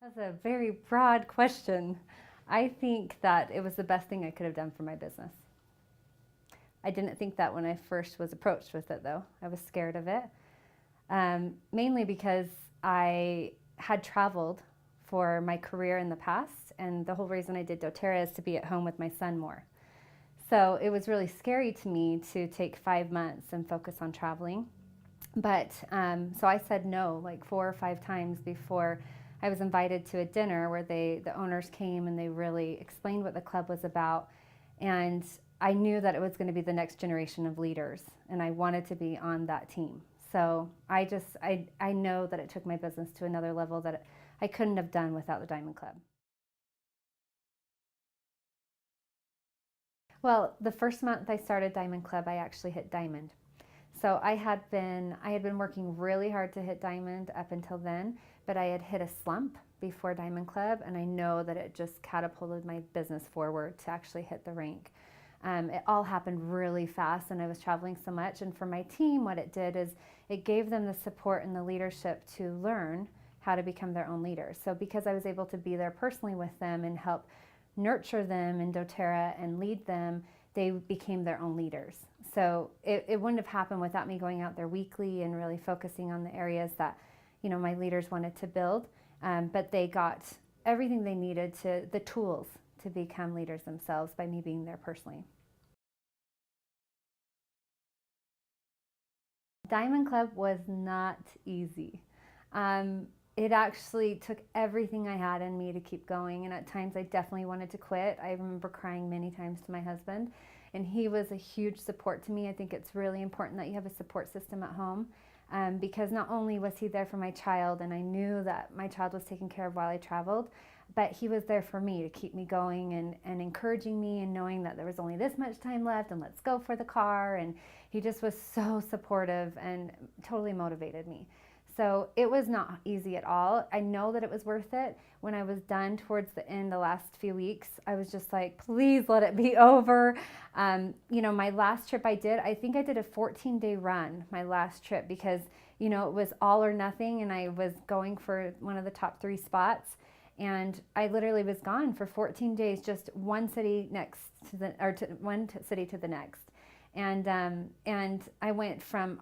That's a very broad question. I think that it was the best thing I could have done for my business. I didn't think that when I first was approached with it, though. I was scared of it, mainly because I had traveled for my career in the past, and the whole reason I did doTERRA is to be at home with my son more. So it was really scary to me to take 5 months and focus on traveling. But so I said no like 4 or 5 times before I was invited to a dinner where the owners came and they really explained what the club was about. And I knew that it was going to be the next generation of leaders, and I wanted to be on that team. So I know that it took my business to another level that I couldn't have done without the Diamond Club. Well, the first month I started Diamond Club, I actually hit Diamond. So I had been working really hard to hit Diamond up until then, but I had hit a slump before Diamond Club, and I know that it just catapulted my business forward to actually hit the rank. It all happened really fast, and I was traveling so much. And for my team, what it did is it gave them the support and the leadership to learn how to become their own leaders. So because I was able to be there personally with them and help nurture them in doTERRA and lead them, they became their own leaders. So it wouldn't have happened without me going out there weekly and really focusing on the areas that, my leaders wanted to build. But they got everything they needed, the tools to become leaders themselves by me being there personally. Diamond Club was not easy. It actually took everything I had in me to keep going, and at times I definitely wanted to quit. I remember crying many times to my husband, and he was a huge support to me. I think it's really important that you have a support system at home, because not only was he there for my child, and I knew that my child was taken care of while I traveled, but he was there for me to keep me going and encouraging me and knowing that there was only this much time left and let's go for the car. And he just was so supportive and totally motivated me. So it was not easy at all. I know that it was worth it. When I was done towards the end, the last few weeks, I was just like, please let it be over. My last trip I think I did a 14-day run, my last trip, because, it was all or nothing, and I was going for one of the top 3 spots. And I literally was gone for 14 days, just one city one city to the next. And I went from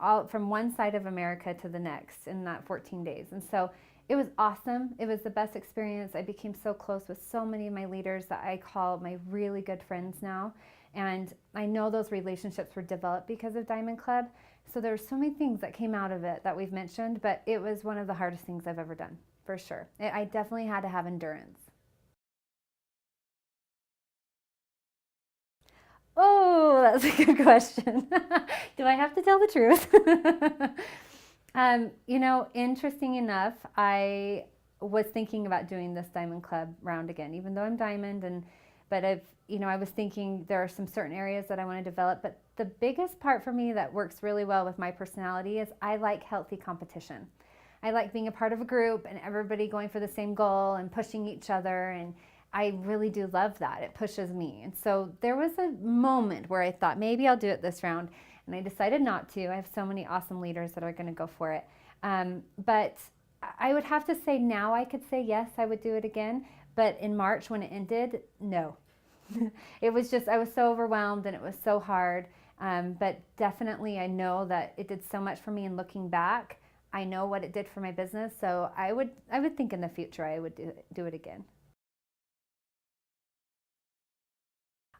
one side of America to the next in that 14 days. And so it was awesome. It was the best experience. I became so close with so many of my leaders that I call my really good friends now. And I know those relationships were developed because of Diamond Club. So there were so many things that came out of it that we've mentioned, but it was one of the hardest things I've ever done, for sure. I definitely had to have endurance. Oh, that's a good question. Do I have to tell the truth? Interesting enough, I was thinking about doing this Diamond Club round again, even though I'm Diamond, but I was thinking there are some certain areas that I want to develop. But the biggest part for me that works really well with my personality is I like healthy competition. I like being a part of a group and everybody going for the same goal and pushing each other, and I really do love that. It pushes me. And so there was a moment where I thought maybe I'll do it this round, and I decided not to. I have so many awesome leaders that are going to go for it. But I would have to say now I could say yes, I would do it again. But in March when it ended, no. It was just, I was so overwhelmed and it was so hard. But definitely I know that it did so much for me, and looking back, I know what it did for my business. So I would think in the future I would do it again.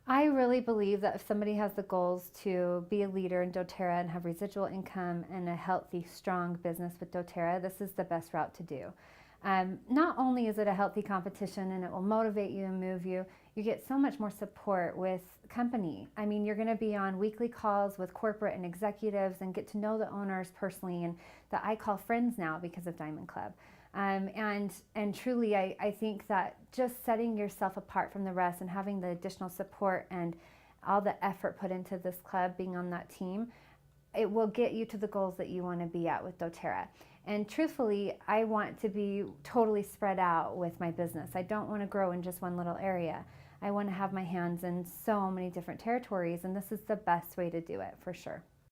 I really believe that if somebody has the goals to be a leader in doTERRA and have residual income and a healthy, strong business with doTERRA, this is the best route to do. Not only is it a healthy competition and it will motivate you and move you, you get so much more support with company. I mean, you're going to be on weekly calls with corporate and executives and get to know the owners personally, and that I call friends now because of Diamond Club. And truly, I think that just setting yourself apart from the rest and having the additional support and all the effort put into this club, being on that team, it will get you to the goals that you want to be at with doTERRA. And truthfully, I want to be totally spread out with my business. I don't want to grow in just one little area. I want to have my hands in so many different territories, and this is the best way to do it, for sure.